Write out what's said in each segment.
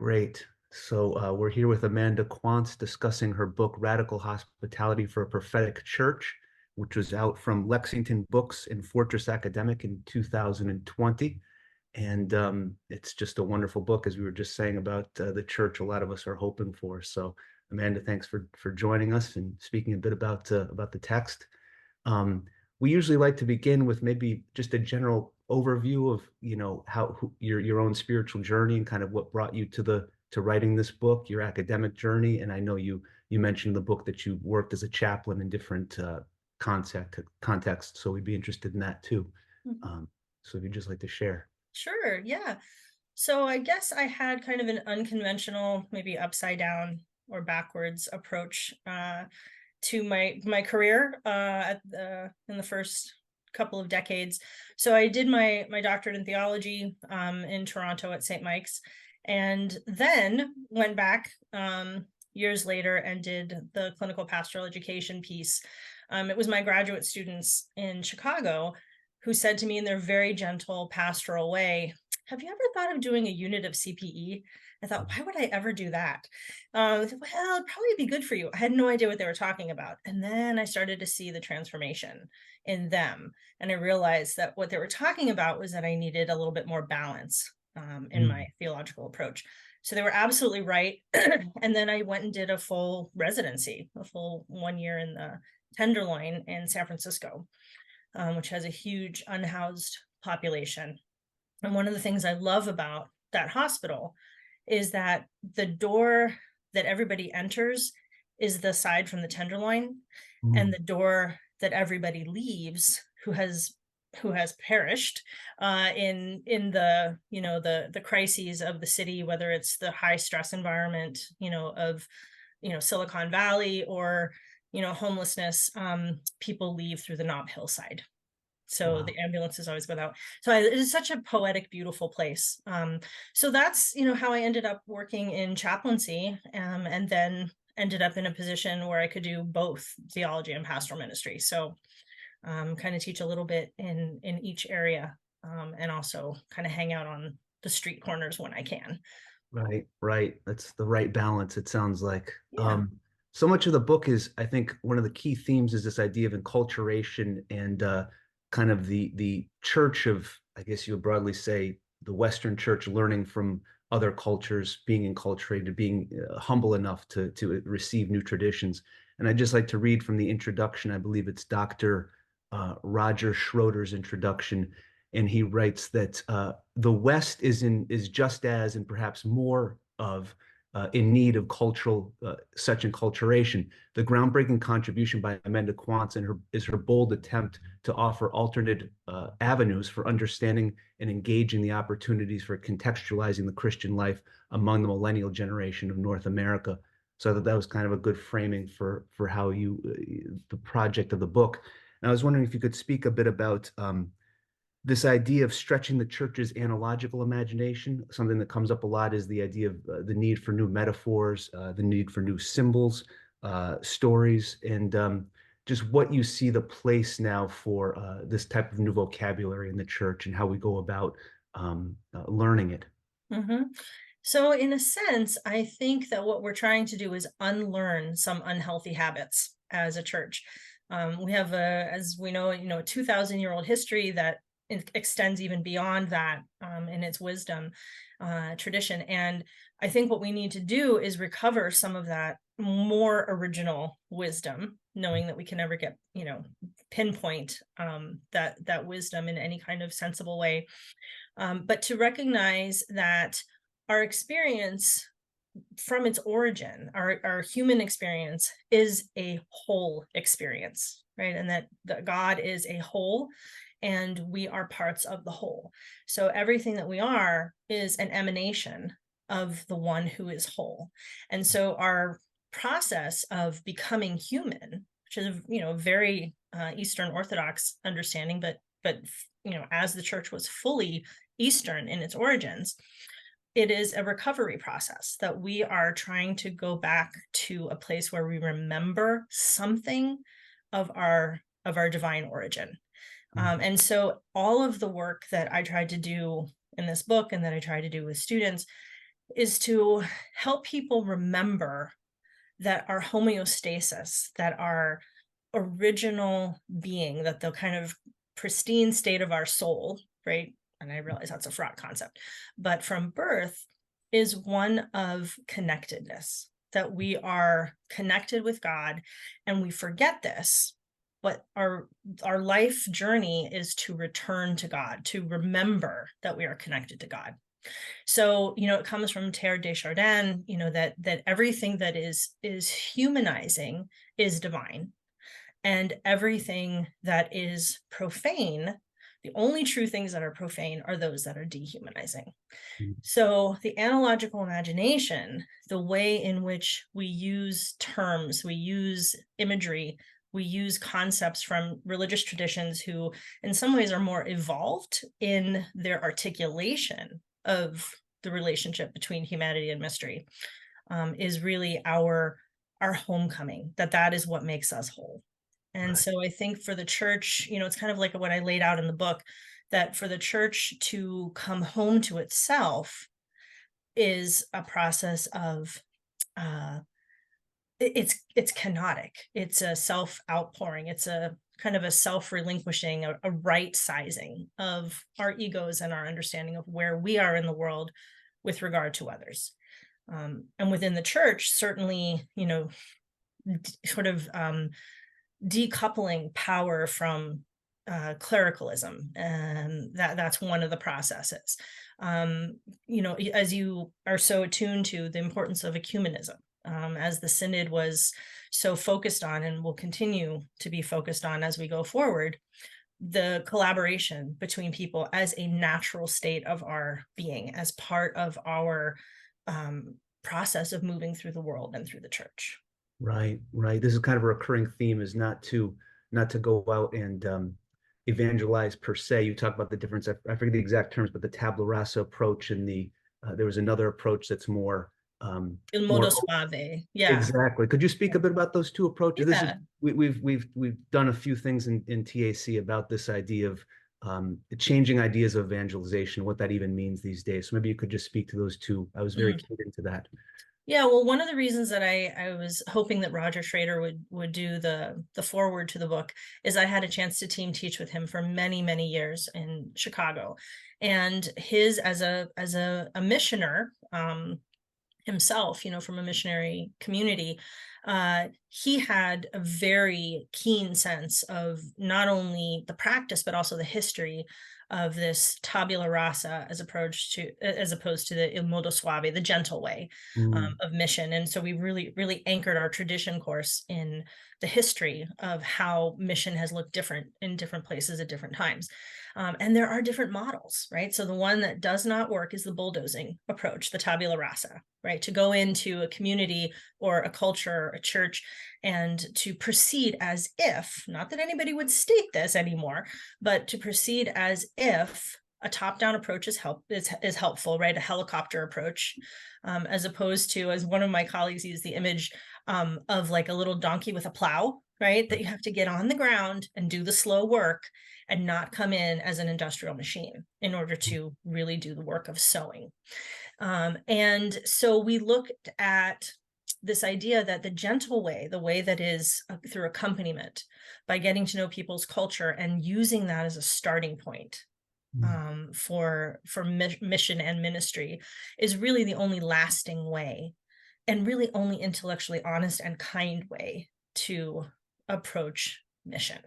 Great. So we're here with Amanda Quantz discussing her book, Radical Hospitality for a Prophetic Church, which was out from Lexington Books and Fortress Academic in 2020. And it's just a wonderful book, as we were just saying about the church a lot of us are hoping for. So Amanda, thanks for joining us and speaking a bit about the text. Um, we usually like to begin with maybe just a general overview of, your own spiritual journey and kind of what brought you to writing this book, your academic journey. And I know you mentioned in the book that you worked as a chaplain in different contexts, so we'd be interested in that too. Mhm. So if you'd just like to share. Sure, yeah. So I guess I had kind of an unconventional, maybe upside down or backwards approach to my career in the first couple of decades. So I did my doctorate in theology in Toronto at St. Mike's, and then went back years later and did the clinical pastoral education piece. It was my graduate students in Chicago who said to me in their very gentle pastoral way, "Have you ever thought of doing a unit of CPE?" I thought, why would I ever do that? Well, it'd probably be good for you. I had no idea what they were talking about. And then I started to see the transformation in them. And I realized that what they were talking about was that I needed a little bit more balance in my Mm. theological approach. So they were absolutely right. And then I went and did a full residency, a full 1 year in the Tenderloin in San Francisco, which has a huge unhoused population. And one of the things I love about that hospital is that the door that everybody enters is the side from the Tenderloin, and Mm. the door that everybody leaves who has perished in the the crises of the city, whether it's the high stress environment of Silicon Valley or homelessness. People leave through the Nob Hillside, so Wow. the ambulances always go out. So it is such a poetic, beautiful place. So that's how I ended up working in chaplaincy, and then ended up in a position where I could do both theology and pastoral ministry. So kind of teach a little bit in each area, and also kind of hang out on the street corners when I can. Right, right. That's the right balance, it sounds like. Yeah. So much of the book is, I think, one of the key themes is this idea of enculturation and kind of the church of, I guess you would broadly say, the Western church learning from other cultures, being enculturated, being humble enough to receive new traditions. And I'd just like to read from the introduction. I believe it's Dr. Roger Schroeder's introduction, and he writes that the West is just as and perhaps more of in need of cultural such enculturation. The groundbreaking contribution by Amanda Quantz and her bold attempt to offer alternate avenues for understanding and engaging the opportunities for contextualizing the Christian life among the millennial generation of North America. So I thought that was kind of a good framing for how you the project of the book. And I was wondering if you could speak a bit about this idea of stretching the church's analogical imagination. Something that comes up a lot is the idea of the need for new metaphors, the need for new symbols, stories, and just what you see the place now for this type of new vocabulary in the church and how we go about learning it. hmm So, in a sense, I think that what we're trying to do is unlearn some unhealthy habits as a church. We have as we know, a 2,000-year-old history that extends even beyond that in its wisdom tradition. And I think what we need to do is recover some of that more original wisdom, knowing that we can never get, pinpoint that wisdom in any kind of sensible way, but to recognize that our experience from its origin, our human experience is a whole experience, right? And that God is a whole and we are parts of the whole. So everything that we are is an emanation of the one who is whole. And so our process of becoming human, which is a very Eastern Orthodox understanding, but as the church was fully Eastern in its origins, it is a recovery process that we are trying to go back to a place where we remember something of our divine origin. And so all of the work that I tried to do in this book and that I try to do with students is to help people remember that our homeostasis, that our original being, that the kind of pristine state of our soul, right? And I realize that's a fraught concept, but from birth is one of connectedness, that we are connected with God, and we forget this. But our life journey is to return to God, to remember that we are connected to God. So, it comes from Terre Desjardins, that everything that is humanizing is divine, and everything that is profane, the only true things that are profane are those that are dehumanizing. Mm. So, the analogical imagination, the way in which we use terms, we use imagery, we use concepts from religious traditions who, in some ways, are more evolved in their articulation of the relationship between humanity and mystery, is really our homecoming. That is what makes us whole. And Right. so I think for the church, it's kind of like what I laid out in the book, that for the church to come home to itself is a process of uh it's kenotic. It's a self outpouring. It's a kind of a self relinquishing, a right sizing of our egos and our understanding of where we are in the world with regard to others. And within the church, certainly, sort of decoupling power from clericalism, and that's one of the processes. As you are so attuned to the importance of ecumenism, as the synod was so focused on and will continue to be focused on as we go forward, the collaboration between people as a natural state of our being, as part of our process of moving through the world and through the church. Right, right. This is kind of a recurring theme, is not to go out and evangelize per se. You talk about the difference. I forget the exact terms, but the tabula rasa approach and there was another approach that's Il modo more suave. Yeah. exactly. Could you speak a bit about those two approaches? This is Yeah. we've done a few things in TAC about this idea of changing ideas of evangelization, what that even means these days. So maybe you could just speak to those two. I was very Mhm. keen into that. Yeah, well, one of the reasons that I was hoping that Roger Schrader would do the foreword to the book is I had a chance to team teach with him for many, many years in Chicago. And his as a missioner, himself, from a missionary community, he had a very keen sense of not only the practice but also the history of this tabula rasa as opposed to the il modo suave, the gentle way, Mm, of mission. And so we really, really anchored our tradition course in the history of how mission has looked different in different places at different times. And there are different models, right? So the one that does not work is the bulldozing approach, the tabula rasa, right? To go into a community or a culture, a church, and to proceed as if, not that anybody would state this anymore, but to proceed as if a top-down approach is helpful, right? A helicopter approach, as opposed to, as one of my colleagues used the image, of like a little donkey with a plow, right? That you have to get on the ground and do the slow work and not come in as an industrial machine in order to really do the work of sowing. And so we looked at this idea that the gentle way, the way that is through accompaniment, by getting to know people's culture and using that as a starting point, mm. for mission and ministry, is really the only lasting way, and really only intellectually honest and kind way to approach mission.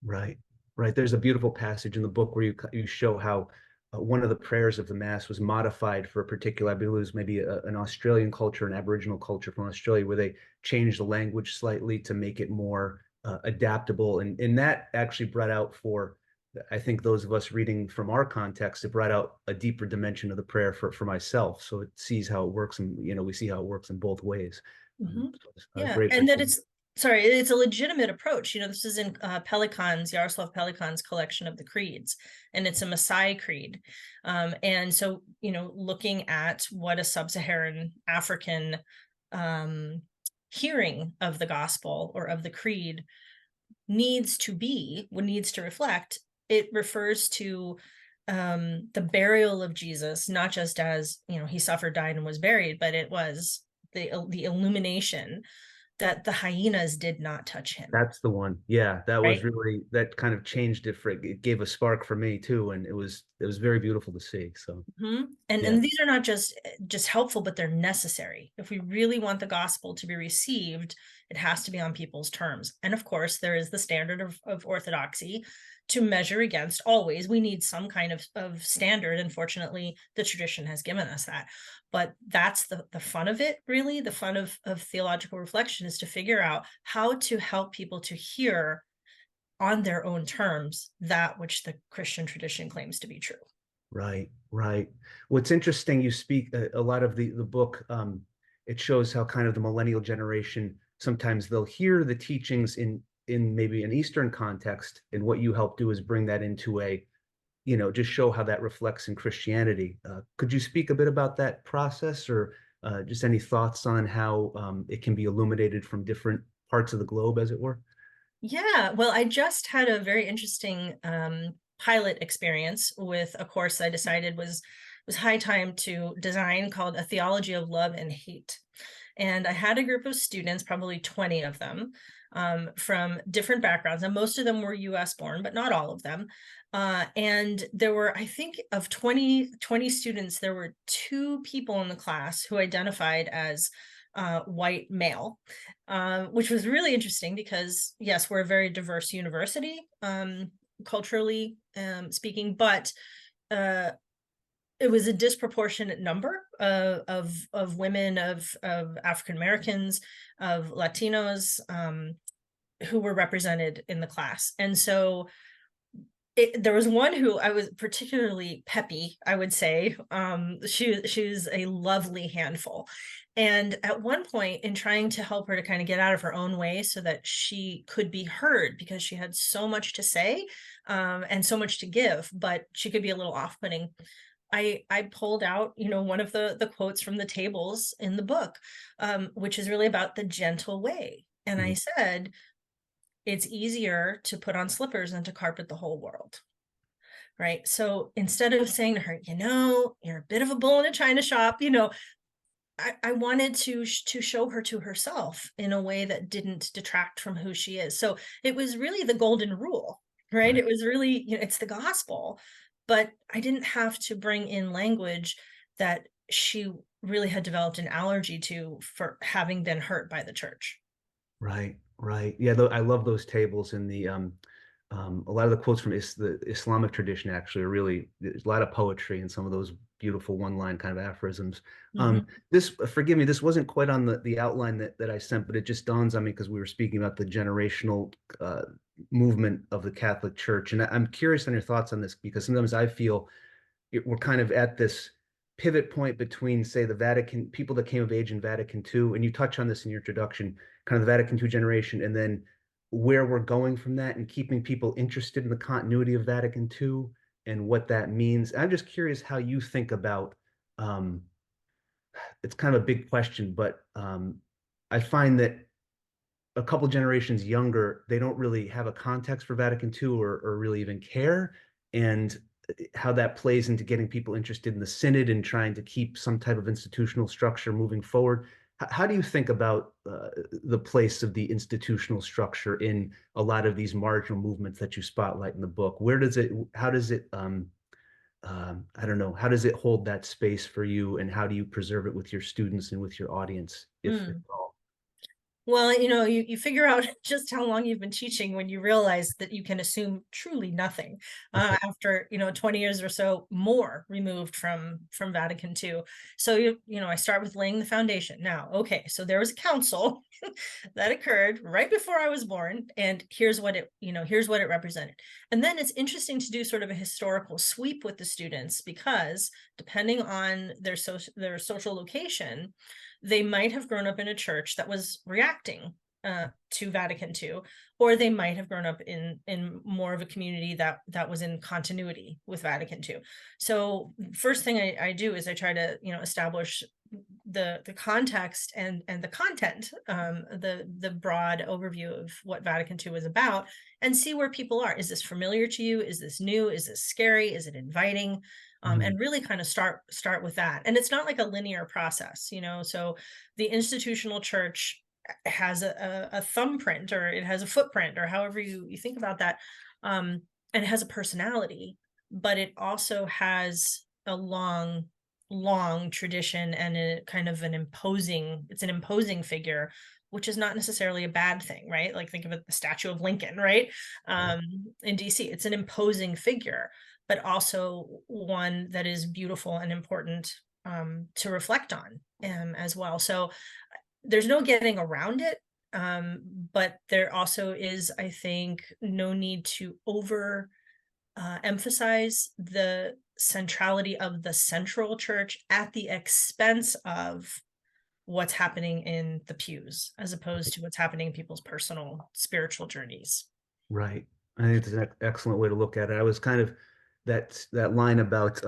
Right, right. There's a beautiful passage in the book where you show how one of the prayers of the Mass was modified for a particular, I believe it was maybe an Australian culture, an Aboriginal culture from Australia, where they changed the language slightly to make it more adaptable, and that actually brought out for, I think, those of us reading from our context, it brought out a deeper dimension of the prayer for myself. So it sees how it works, and we see how it works in both ways. Mhm. So I was Yeah, grateful and that for. it's sorry, it's a legitimate approach. This is in Yaroslav Pelikan's collection of the creeds, and it's a Maasai creed. And so, looking at what a sub-Saharan African um, hearing of the gospel or of the creed needs to be, what needs to reflect, it refers to the burial of Jesus, not just as, he suffered, died, and was buried, but it was the illumination that the hyenas did not touch him, That's the one. Yeah, that was right? really, that kind of changed it for, it gave a spark for me too, and it was very beautiful to see. So And yeah, these are not just helpful, but they're necessary. If we really want the gospel to be received, it has to be on people's terms. And of course, there is the standard of orthodoxy to measure against always. We need some kind of standard. Unfortunately, the tradition has given us that. But that's the fun of it, really. The fun of theological reflection is to figure out how to help people to hear on their own terms that which the Christian tradition claims to be true. right, right. What's interesting, you speak a lot of the book. It shows how kind of the millennial generation sometimes they'll hear the teachings in maybe an Eastern context, and what you help do is bring that into a, just show how that reflects in Christianity. Could you speak a bit about that process, or just any thoughts on how it can be illuminated from different parts of the globe, as it were? Yeah, well, I just had a very interesting pilot experience with a course I decided was high time to design, called A Theology of Love and Hate. And I had a group of students, probably 20 of them, from different backgrounds, and most of them were US born, but not all of them. And there were, I think, of 20 students, there were two people in the class who identified as white male, which was really interesting because, yes, we're a very diverse university, culturally speaking, but uh, it was a disproportionate number of women, of African Americans, of Latinos, who were represented in the class. And so there was one who I was particularly peppy, I would say. She was a lovely handful. And at one point, in trying to help her to kind of get out of her own way so that she could be heard, because she had so much to say, and so much to give, but she could be a little off-putting, I pulled out, one of the quotes from the tables in the book, which is really about the gentle way. And I Mhm. said, it's easier to put on slippers than to carpet the whole world. Right. So instead of saying to her, you're a bit of a bull in a china shop, I wanted to show her to herself in a way that didn't detract from who she is. So it was really the golden rule, right? Right, It was really, it's the gospel, but I didn't have to bring in language that she really had developed an allergy to, for having been hurt by the church. right, right. Yeah, I love those tables, and a lot of the quotes from the Islamic tradition actually are really, there's a lot of poetry and some of those beautiful one-line kind of aphorisms. Mhm. This, forgive me, this wasn't quite on the outline that I sent, but it just dawns on me because we were speaking about the generational movement of the Catholic Church, and I'm curious on your thoughts on this, because sometimes I feel we're kind of at this pivot point between, say, the Vatican, people that came of age in Vatican II, and you touch on this in your introduction, kind of the Vatican II generation, and then where we're going from that, and keeping people interested in the continuity of Vatican II and what that means. I'm just curious how you think about, um, it's kind of a big question, but I find that a couple generations younger, they don't really have a context for Vatican II, or really even care, and how that plays into getting people interested in the synod and trying to keep some type of institutional structure moving forward. How do you think about the place of the institutional structure in a lot of these marginal movements that you spotlight in the book? Where does it, how does it, I don't know, how does it hold that space for you, and how do you preserve it with your students and with your audience, if at Mm. all? Well, you figure out just how long you've been teaching when you realize that you can assume truly nothing, after 20 years or so more removed from Vatican II. So I start with laying the foundation. Now, okay, so there was a council that occurred right before I was born, and here's what it represented. And then it's interesting to do sort of a historical sweep with the students, because depending on their social location, they might have grown up in a church that was reacting to Vatican II, or they might have grown up in more of a community that was in continuity with Vatican II. So first thing I do is I try to establish the context and the content, the broad overview of what Vatican II is about, and see where people are. Is this familiar to you? Is this new? Is this scary? Is it inviting? Mhm. And really kind of start with that. And it's not like a linear process, you know. So the institutional church has a thumbprint, or it has a footprint, or however you think about that, and it has a personality, but it also has a long tradition, and a kind of an imposing figure, which is not necessarily a bad thing, right? Like, think of it, the statue of Lincoln, right? Right. In DC, it's an imposing figure, but also one that is beautiful and important, to reflect on, as well. So there's no getting around it. But there also is, I think, no need to over emphasize the centrality of the central church at the expense of what's happening in the pews, as opposed to what's happening in people's personal spiritual journeys. Right. I think it's an excellent way to look at it. I was kind of that line about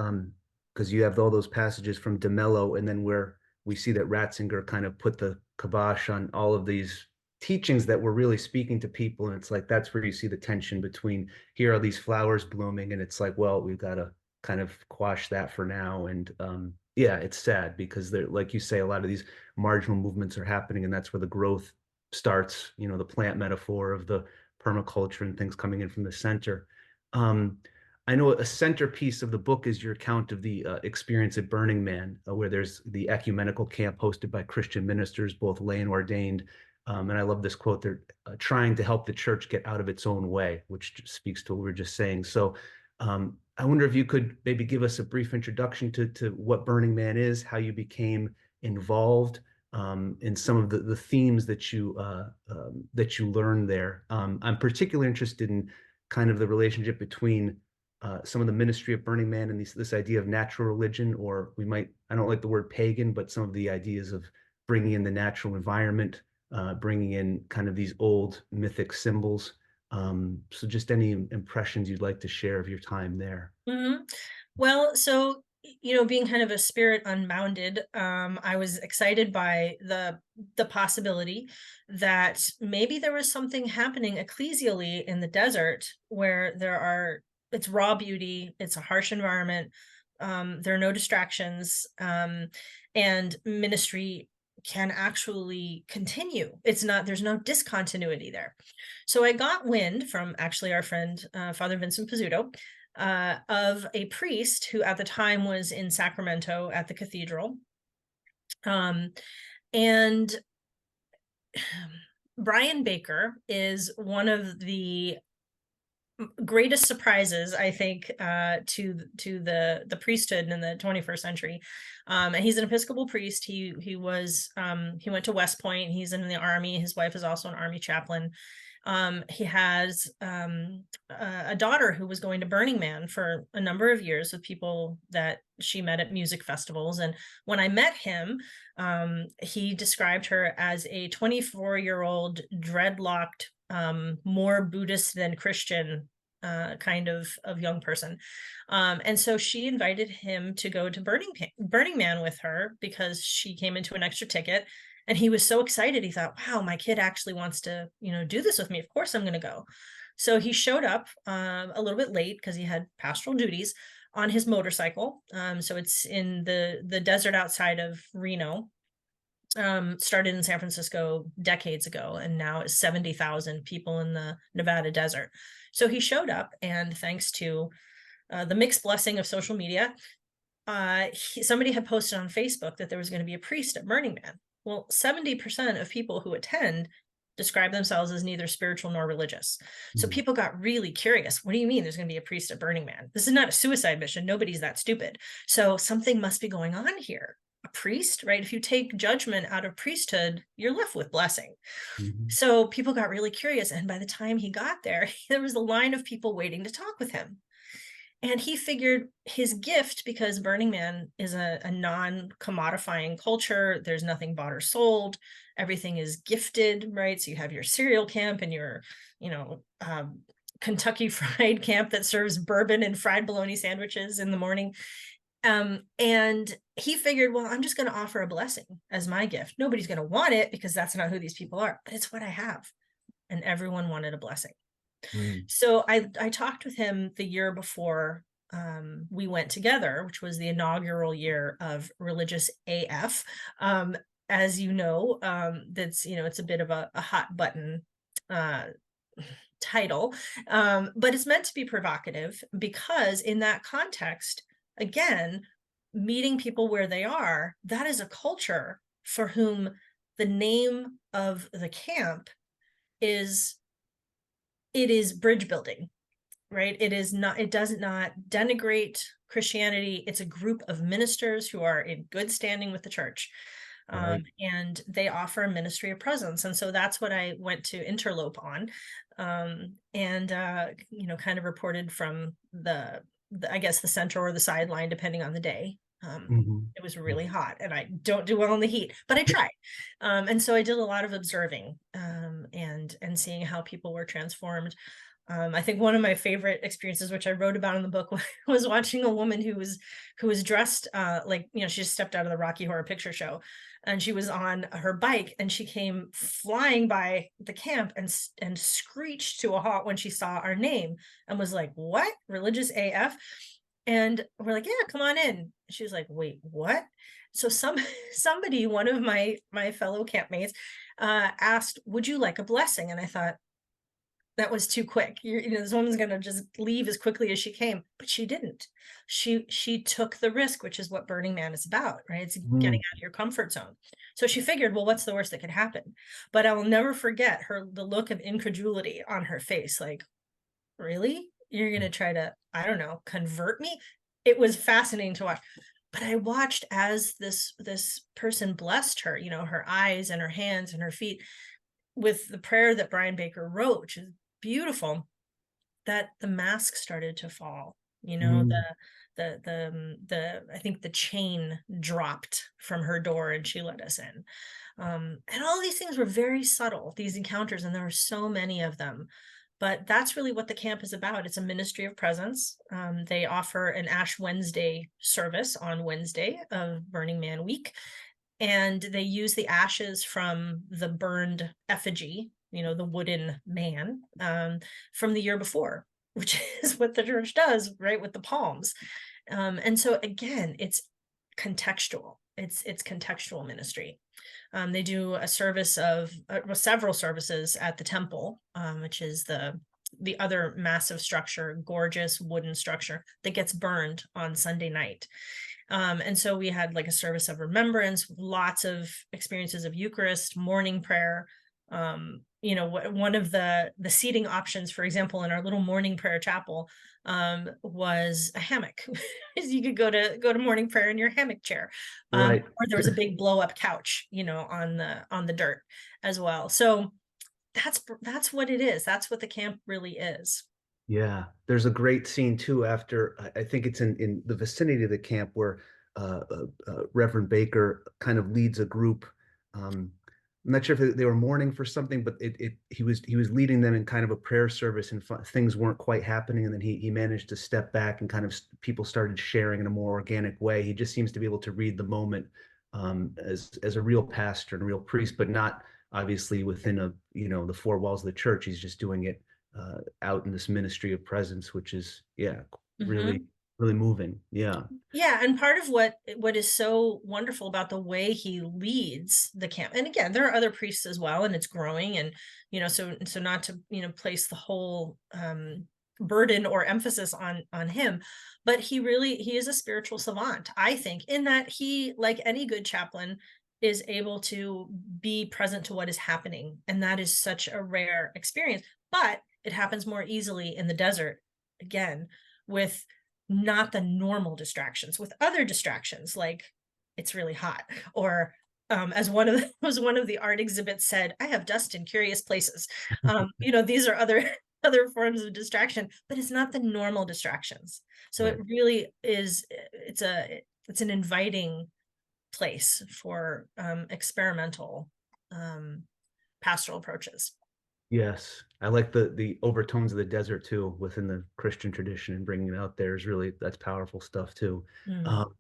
because you have all those passages from DeMello, and then where we see that Ratzinger kind of put the kibosh on all of these teachings that were really speaking to people, and it's like that's where you see the tension between here are these flowers blooming, and it's like, well, we've got to kind of quash that for now. And yeah, it's sad because they're like you say, a lot of these marginal movements are happening, and that's where the growth starts. You know, the plant metaphor of the permaculture and things coming in from the center. Um, I know a centerpiece of the book is your account of the experience at Burning Man, where there's the ecumenical camp hosted by Christian ministers, both lay and ordained. And I love this quote, they're trying to help the church get out of its own way, which speaks to what we were just saying. So I wonder if you could maybe give us a brief introduction to what Burning Man is, how you became involved, in some of the themes that you learned there. I'm particularly interested in kind of the relationship between some of the ministry of Burning Man and this idea of natural religion, or we might, I don't like the word pagan, but some of the ideas of bringing in the natural environment, bringing in kind of these old mythic symbols. So just any impressions you'd like to share of your time there. Mhm. Well, so, you know, being kind of a spirit unbounded, I was excited by the possibility that maybe there was something happening ecclesially in the desert, where it's raw beauty, it's a harsh environment, there are no distractions, and ministry can actually continue. There's no discontinuity there. So I got wind from, actually, our friend, Father Vincent Pizzuto, of a priest who at the time was in Sacramento at the cathedral. Um, and Brian Baker is one of the greatest surprises, I think, to the priesthood in the 21st century. And he's an Episcopal priest. He went to West Point. He's in the Army. His wife is also an Army chaplain. He has a daughter who was going to Burning Man for a number of years with people that she met at music festivals. And when I met him, he described her as a 24-year-old dreadlocked, more Buddhist than Christian kind of young person. And so she invited him to go to Burning Man with her because she came into an extra ticket. And he was so excited. He thought, wow, my kid actually wants to, you know, do this with me. Of course I'm going to go. So he showed up a little bit late because he had pastoral duties on his motorcycle. So it's in the desert outside of Reno. Started in San Francisco decades ago, and now it's 70,000 people in the Nevada desert. So he showed up, and thanks to the mixed blessing of social media, somebody had posted on Facebook that there was going to be a priest at Burning Man. Well, 70% of people who attend describe themselves as neither spiritual nor religious. So Mm. people got really curious. What do you mean there's going to be a priest at Burning Man? This is not a suicide mission. Nobody's that stupid. So something must be going on here. A priest, right? If you take judgment out of priesthood, you're left with blessing. Mhm. So people got really curious. And by the time he got there, there was a line of people waiting to talk with him. And he figured his gift, because Burning Man is a non-commodifying culture, there's nothing bought or sold, everything is gifted, right? So you have your cereal camp and your, you know, Kentucky Fried Camp that serves bourbon and fried bologna sandwiches in the morning. And he figured, well, I'm just going to offer a blessing as my gift. Nobody's going to want it because that's not who these people are, but it's what I have. And everyone wanted a blessing. Mm. So I talked with him the year before we went together, which was the inaugural year of Religious AF. As you know, that's, it's a bit of a hot button uh, title, but it's meant to be provocative because in that context, again, meeting people where they are, that is a culture for whom the name of the camp is it is bridge building, right? It is not, it does not denigrate Christianity. It's a group of ministers who are in good standing with the church. Right. And they offer a ministry of presence. And so that's what I went to interlope on. And kind of reported from the I guess the center or the sideline, depending on the day. Mhm. It was Mhm. really hot and I don't do well in the heat, but I tried. And so I did a lot of observing and seeing how people were transformed. I think one of my favorite experiences, which I wrote about in the book, was watching a woman who was dressed like, she just stepped out of the Rocky Horror Picture Show, and she was on her bike, and she came flying by the camp and screeched to a halt when she saw our name, and was like, "What? Religious AF?" And we're like, "Yeah, come on in." She was like, "Wait, what?" So somebody, one of my fellow campmates, asked, "Would you like a blessing?" And I thought, that was too quick. This woman's gonna just leave as quickly as she came, but she didn't. She took the risk, which is what Burning Man is about, right? It's getting Mm. out of your comfort zone. So she figured, well, what's the worst that could happen? But I will never forget the look of incredulity on her face, like, really? You're gonna try to, I don't know, convert me? It was fascinating to watch. But I watched as this person blessed her, her eyes and her hands and her feet with the prayer that Brian Baker wrote, which is beautiful, that the mask started to fall. Mm. The I think the chain dropped from her door and she let us in. And all these things were very subtle, these encounters, and there were so many of them. But that's really what the camp is about. It's a ministry of presence. They offer an Ash Wednesday service on Wednesday of Burning Man week, and they use the ashes from the burned effigy, the wooden man, from the year before, which is what the church does, right, with the palms. And so again, it's contextual. It's contextual ministry. They do a service of several services at the temple, which is the other massive structure, gorgeous wooden structure that gets burned on Sunday night. And so we had like a service of remembrance, lots of experiences of Eucharist, morning prayer. One of the seating options, for example, in our little morning prayer chapel, was a hammock. You could go to morning prayer in your hammock chair, Right. or there was a big blow up couch, on the dirt as well. So that's what it is. That's what the camp really is. Yeah, there's a great scene too after I think it's in the vicinity of the camp where Reverend Baker kind of leads a group. I'm not sure if they were mourning for something, but he was leading them in kind of a prayer service, and things weren't quite happening, and then he managed to step back and kind of people started sharing in a more organic way. He just seems to be able to read the moment as a real pastor and a real priest, but not obviously within the four walls of the church. He's just doing it out in this ministry of presence, which is, yeah, really, Mhm. really moving. Yeah. Yeah, and part of what is so wonderful about the way he leads the camp, and again, there are other priests as well, and it's growing, and so not to place the whole burden or emphasis on him, but he is a spiritual savant, I think, in that he, like any good chaplain, is able to be present to what is happening, and that is such a rare experience. But it happens more easily in the desert, again, with not the normal distractions, with other distractions like it's really hot, or as one of the art exhibits said, I have dust in curious places. These are other other forms of distraction, but it's not the normal distractions. So it Right. really is, it's an inviting place for experimental um pastoral approaches. Yes, I like the overtones of the desert too within the Christian tradition, and bringing it out there is really, that's powerful stuff too. Mm. Um,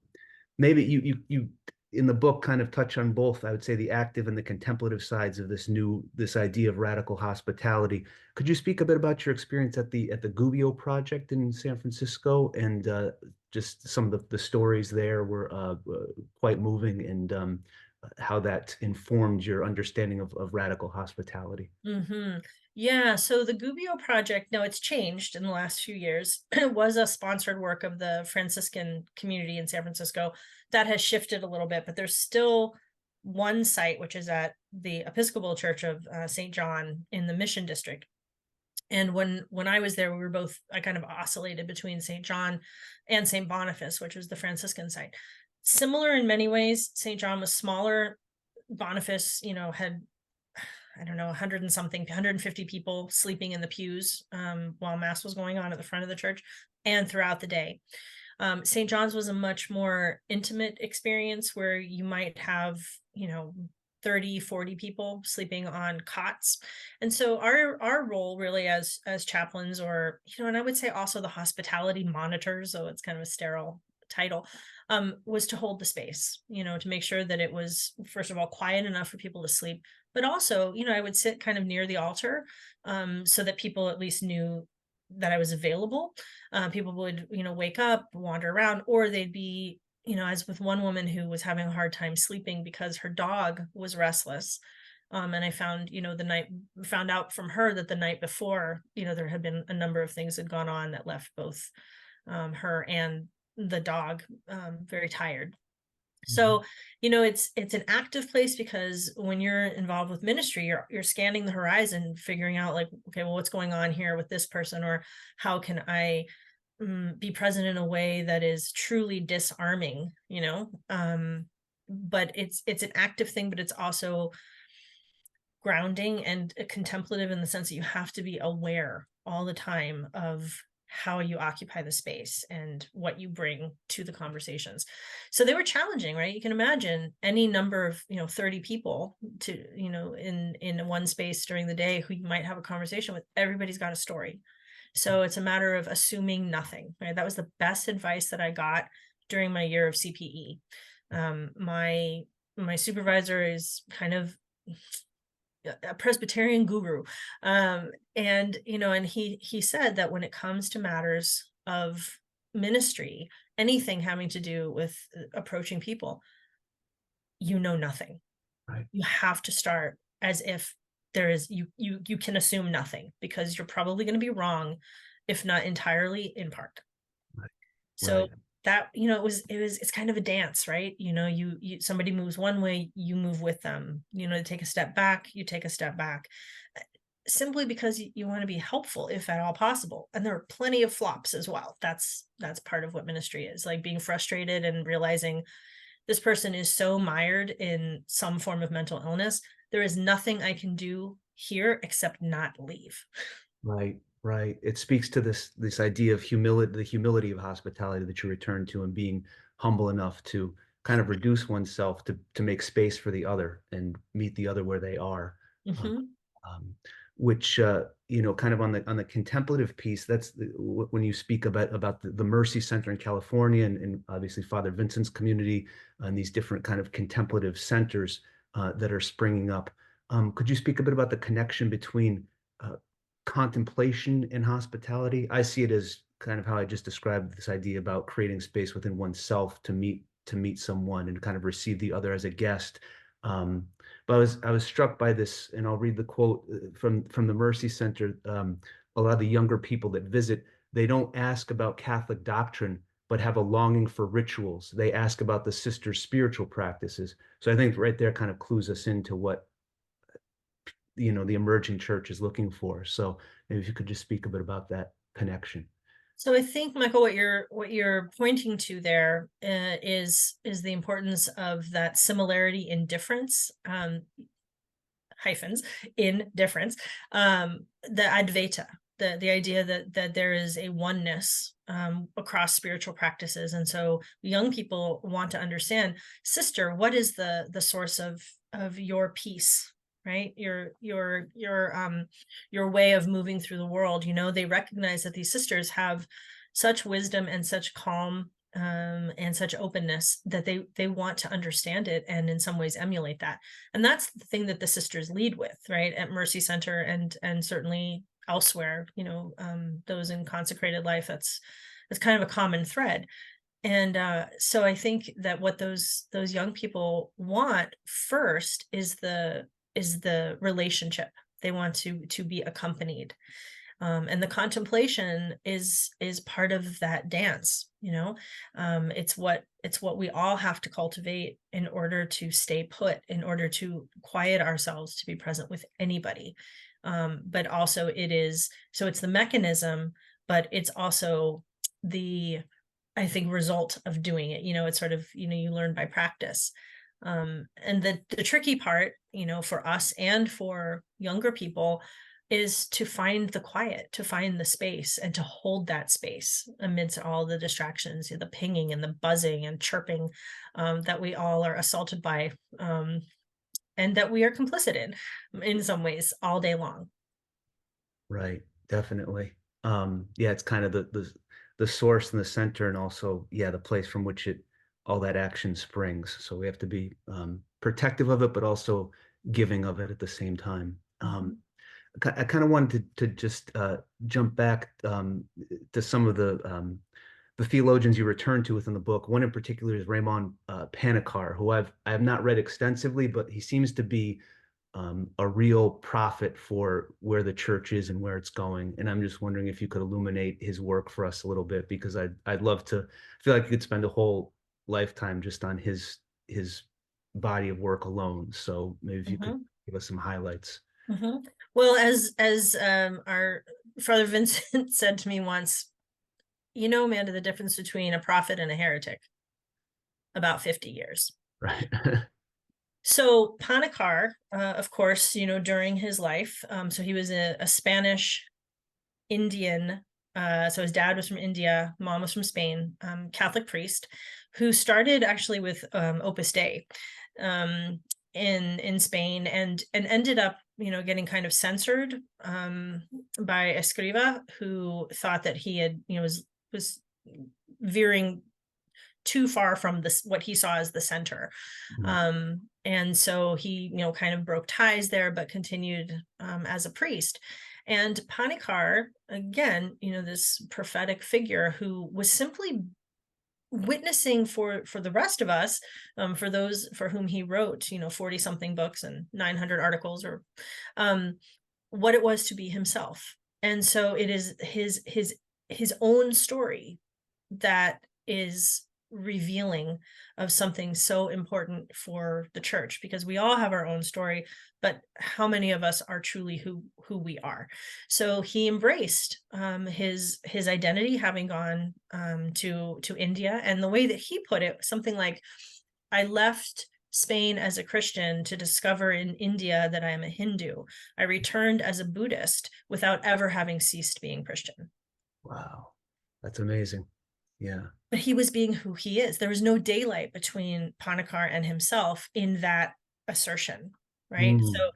Maybe you in the book kind of touch on both, I would say, the active and the contemplative sides of this idea of radical hospitality. Could you speak a bit about your experience at the Gubbio project in San Francisco, and just some of the stories there were quite moving, and how that informed your understanding of radical hospitality? Hmm. Yeah, so the Gubbio project, now it's changed in the last few years. It was a sponsored work of the Franciscan community in San Francisco. That has shifted a little bit, but there's still one site, which is at the Episcopal Church of St. John in the Mission District. And when I was there, we were both, I kind of oscillated between St. John and St. Boniface, which was the Franciscan site. Similar in many ways. St. John was smaller. Boniface, had, I don't know, 100 and something, 150 people sleeping in the pews while mass was going on at the front of the church and throughout the day. St. John's was a much more intimate experience where you might have, 30, 40 people sleeping on cots. And so our role really as chaplains, or, and I would say also the hospitality monitors, so it's kind of a sterile title, was to hold the space, to make sure that it was, first of all, quiet enough for people to sleep, but also, I would sit kind of near the altar, so that people at least knew that I was available. People would, wake up, wander around, or they'd be, as with one woman who was having a hard time sleeping because her dog was restless. And I found, found out from her that the night before, there had been a number of things had gone on that left both her and the dog very tired. Mhm. So, it's an active place because when you're involved with ministry, you're scanning the horizon, figuring out like, okay, well, what's going on here with this person, or how can I be present in a way that is truly disarming, but it's an active thing, but it's also grounding and contemplative in the sense that you have to be aware all the time of how you occupy the space and what you bring to the conversations. So they were challenging, right? You can imagine any number of, 30 people to, in one space during the day who you might have a conversation with. Everybody's got a story. So it's a matter of assuming nothing, right? That was the best advice that I got during my year of CPE. My supervisor is kind of a Presbyterian guru. And he said that when it comes to matters of ministry, anything having to do with approaching people, you know nothing. Right, You have to start as if there is you can assume nothing because you're probably going to be wrong, if not entirely, in part. right, So right, that, it's kind of a dance, right? You somebody moves one way, you move with them. To take a step back, you take a step back, uh, simply because you want to be helpful if at all possible. And there are plenty of flops as well. That's part of what ministry is, like being frustrated and realizing this person is so mired in some form of mental illness. There is nothing I can do here except not leave. right, right. It speaks to this idea of humility, the humility of hospitality that you return to, and being humble enough to kind of reduce oneself to make space for the other and meet the other where they are. Uh, Hmm. um, which kind of on the contemplative piece, that's when you speak about the Mercy Center in California, and obviously Father Vincent's community, and these different kind of contemplative centers that are springing up. Could you speak a bit about the connection between uh, contemplation and hospitality? I see it as kind of how I just described, this idea about creating space within oneself to meet someone and kind of receive the other as a guest. Um, but I was struck by this, and I'll read the quote from the Mercy Center. A lot of the younger people that visit, they don't ask about Catholic doctrine, but have a longing for rituals. They ask about the sisters' spiritual practices. So I think right there kind of clues us into what the emerging church is looking for. So maybe if you could just speak a bit about that connection. So I think, Michael, what you're pointing to there is the importance of that similarity in difference, hyphens, in difference, the Advaita, the idea that there is a oneness across spiritual practices. And so young people want to understand, sister, what is the source of your peace, right? Your way of moving through the world. They recognize that these sisters have such wisdom and such calm, and such openness, that they want to understand it and in some ways emulate that. And that's the thing that the sisters lead with, right? At Mercy Center, and certainly elsewhere, those in consecrated life, that's kind of a common thread. And so I think that what those young people want first is the relationship. They want to be accompanied, and the contemplation is part of that dance. It's what we all have to cultivate in order to stay put, in order to quiet ourselves to be present with anybody. But also it's the mechanism, but it's also the, I think, result of doing it. It's sort of, you learn by practice. And the tricky part, for us and for younger people, is to find the quiet, to find the space, and to hold that space amidst all the distractions, the pinging and the buzzing and chirping, that we all are assaulted by, and that we are complicit in some ways all day long. Right, definitely. Yeah, it's kind of the source and the center, and also, yeah, the place from which it all that action springs. So we have to be protective of it, but also giving of it at the same time. I kind of wanted to just jump back to some of the theologians you return to within the book. One in particular is Raymond Panikar, who I have not read extensively, but he seems to be a real prophet for where the church is and where it's going. And I'm just wondering if you could illuminate his work for us a little bit, because I'd love to. I feel like you could spend a whole lifetime just on his body of work alone. So maybe if you could Mhm. give us some highlights. Mhm. Well, as our Father Vincent said to me once, Amanda, the difference between a prophet and a heretic, about 50 years. Right. So Panikar, of course, during his life, so he was a Spanish Indian. So his dad was from India, mom was from Spain, Catholic priest, who started actually with Opus Dei, um, in Spain, and ended up, getting kind of censored, by Escriva, who thought that he had, was veering too far from this, what he saw as the center. Mhm. And so he, kind of broke ties there, but continued, as a priest. And Panikar, again, this prophetic figure who was simply witnessing for the rest of us, for those for whom he wrote, 40 something books and 900 articles, or um, what it was to be himself. And so it is his own story that is revealing of something so important for the church, because we all have our own story, but how many of us are truly who we are? So he embraced, his identity, having gone, to India, and the way that he put it, something like, I left Spain as a Christian to discover in India that I am a Hindu. I returned as a Buddhist without ever having ceased being Christian. Wow, that's amazing. Yeah. But he was being who he is. There was no daylight between Panikar and himself in that assertion, right? So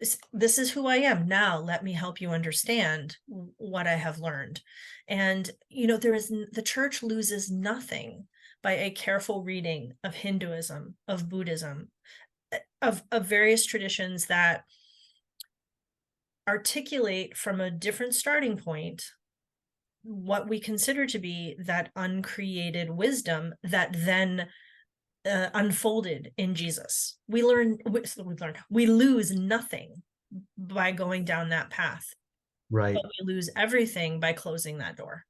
Mm. this is who I am. Now let me help you understand what I have learned. And the church loses nothing by a careful reading of Hinduism, of Buddhism, of various traditions that articulate from a different starting point what we consider to be that uncreated wisdom that then, unfolded in Jesus. We lose nothing by going down that path, but Right. we lose everything by closing that door.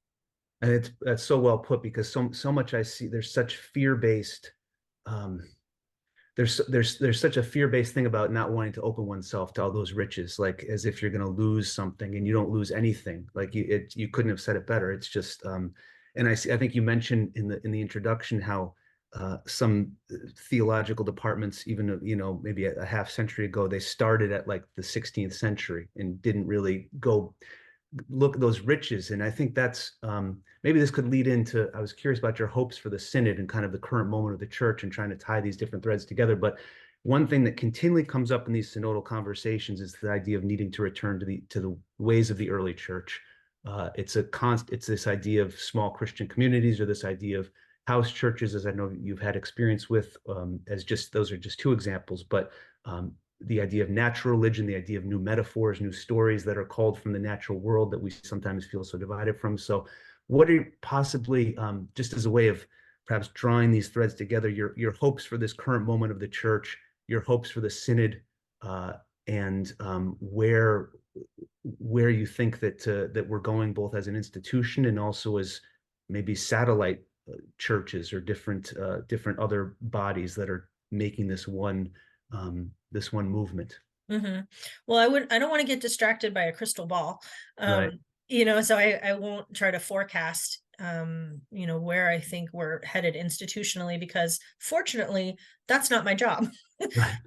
And that's so well put, because so much I see, there's such fear-based um there's such a fear-based thing about not wanting to open oneself to all those riches, like as if you're going to lose something, and you don't lose anything. Like you couldn't have said it better. It's just and I think you mentioned in the introduction how some theological departments, even maybe a half century ago, they started at like the 16th century and didn't really go look at those riches. And I think that's maybe this could lead into, I was curious about your hopes for the synod and kind of the current moment of the church and trying to tie these different threads together. But one thing that continually comes up in these synodal conversations is the idea of needing to return to the ways of the early church. It's this idea of small Christian communities, or this idea of house churches, as I know you've had experience with, as just those are just two examples, but the idea of natural religion, the idea of new metaphors, new stories that are called from the natural world that we sometimes feel so divided from. So, what are possibly, just as a way of perhaps drawing these threads together, your hopes for this current moment of the church, your hopes for the synod, and where you think that we're going, both as an institution and also as maybe satellite churches, or different other bodies that are making this one movement. Hmm. Well, I don't want to get distracted by a crystal ball. Right. So I won't try to forecast, where I think we're headed institutionally, because fortunately, that's not my job. Right.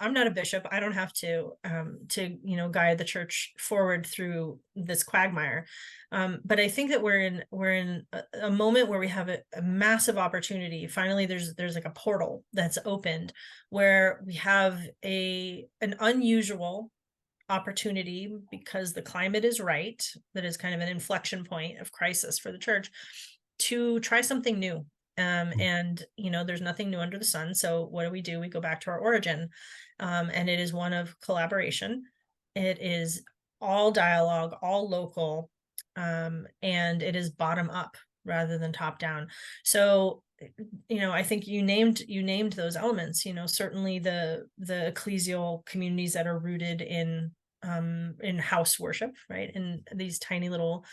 I'm not a bishop. I don't have to guide the church forward through this quagmire. But I think that we're in a moment where we have a massive opportunity. Finally, there's like a portal that's opened, where we have an unusual opportunity, because the climate is right, that is kind of an inflection point of crisis for the church, to try something new. And there's nothing new under the sun. So what do? We go back to our origin. And it is one of collaboration. It is all dialogue, all local, and it is bottom up rather than top down. So I think you named those elements. Certainly the ecclesial communities that are rooted in house worship, right, in these tiny little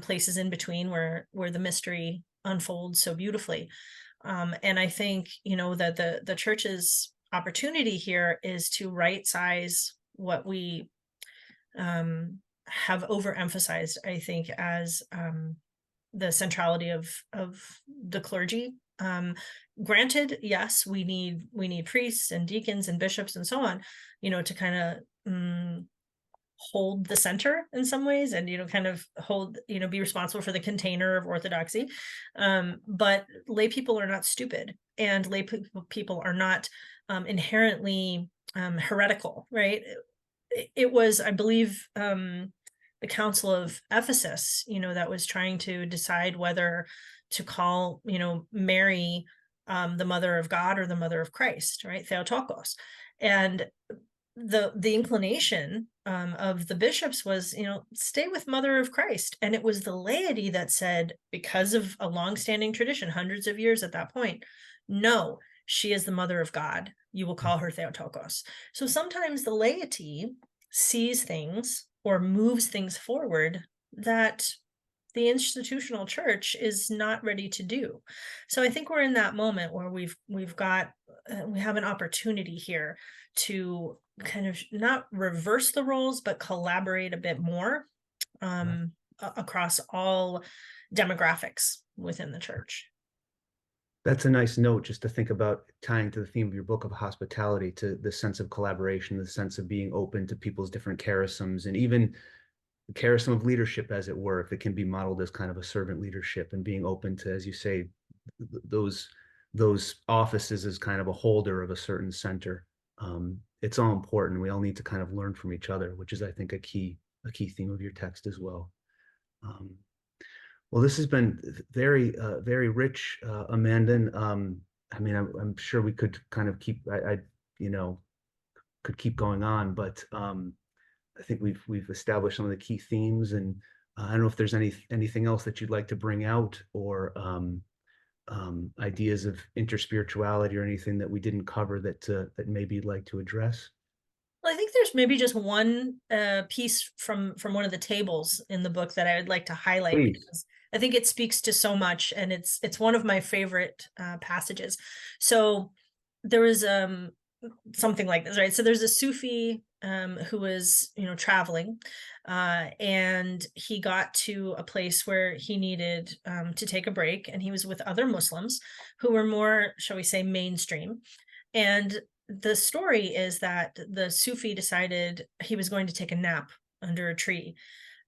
places in between, where the mystery unfolds so beautifully. And I think that the church's opportunity here is to right size what we have overemphasized, I think, as the centrality of the clergy. Granted, yes, we need priests and deacons and bishops and so on, to kind of hold the center in some ways, and kind of be responsible for the container of orthodoxy. But lay people are not stupid, and people are not inherently heretical, right? It was, I believe, the Council of Ephesus, that was trying to decide whether to call, Mary, the mother of God or the mother of Christ, right? Theotokos. And the inclination of the bishops was, stay with Mother of Christ. And it was the laity that said, because of a longstanding tradition, hundreds of years at that point, no, she is the mother of God. You will call her Theotokos. So sometimes the laity sees things or moves things forward that the institutional church is not ready to do. So I think we're in that moment where we have an opportunity here to kind of not reverse the roles, but collaborate a bit more, across all demographics within the church. That's a nice note, just to think about, tying to the theme of your book of hospitality, to the sense of collaboration, the sense of being open to people's different charisms, and even the charism of leadership, as it were, if it can be modeled as kind of a servant leadership, and being open to, as you say, those those offices as kind of a holder of a certain center. It's all important. We all need to kind of learn from each other, which is, I think, a key theme of your text as well. Um, well, this has been very rich, Amanda. I mean, I'm sure we could kind of you know, could keep going on, but I think we've established some of the key themes, and I don't know if there's anything else that you'd like to bring out, or ideas of interspirituality, or anything that we didn't cover that maybe you'd like to address. Well, I think there's maybe just one piece from one of the tables in the book that I would like to highlight, Please. because I think it speaks to so much, and it's one of my favorite passages. So there was something like this, right? So there's a Sufi who was, traveling, and he got to a place where he needed to take a break, and he was with other Muslims who were more, shall we say, mainstream. And the story is that the Sufi decided he was going to take a nap under a tree.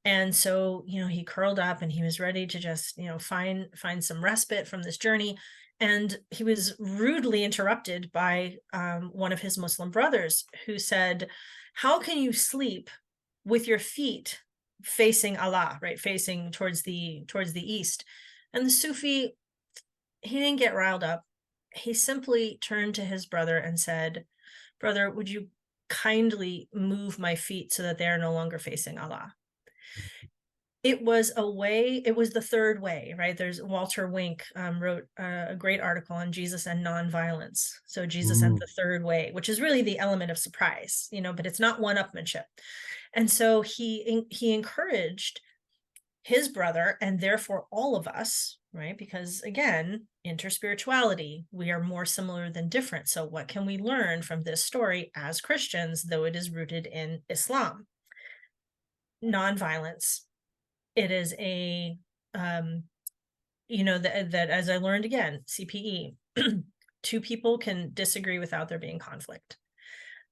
And so, he curled up and he was ready to just, find some respite from this journey. And he was rudely interrupted by one of his Muslim brothers who said, "How can you sleep with your feet facing Allah, right, facing towards the east?" And the Sufi, he didn't get riled up. He simply turned to his brother and said, "Brother, would you kindly move my feet so that they are no longer facing Allah?" It was the third way, right? There's Walter Wink wrote a great article on Jesus and nonviolence. So Jesus and Mm, the third way, which is really the element of surprise, but it's not one-upmanship. And so he encouraged his brother and therefore all of us, right? Because again, interspirituality, we are more similar than different. So what can we learn from this story as Christians, though it is rooted in Islam? Nonviolence. It is a that as I learned again, CPE, two people can disagree without there being conflict.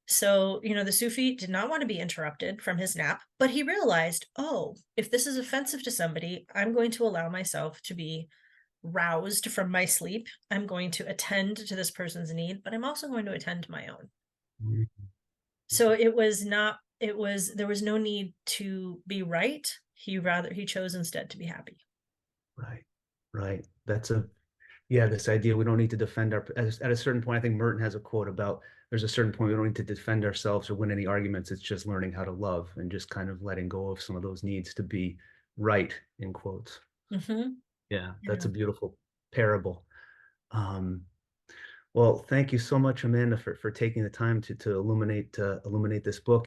So, the Sufi did not want to be interrupted from his nap, but he realized, oh, if this is offensive to somebody, I'm going to allow myself to be roused from my sleep. I'm going to attend to this person's need, but I'm also going to attend to my own. mm, So there was no need to be right. He chose instead to be happy. right, right. Yeah, this idea we don't need to defend at a certain point. I think Merton has a quote about there's a certain point we don't need to defend ourselves or win any arguments. It's just learning how to love and just kind of letting go of some of those needs to be right, in quotes. Hmm. Yeah, that's Yeah. a beautiful parable. Um, well, thank you so much, Amanda, for taking the time to illuminate this book.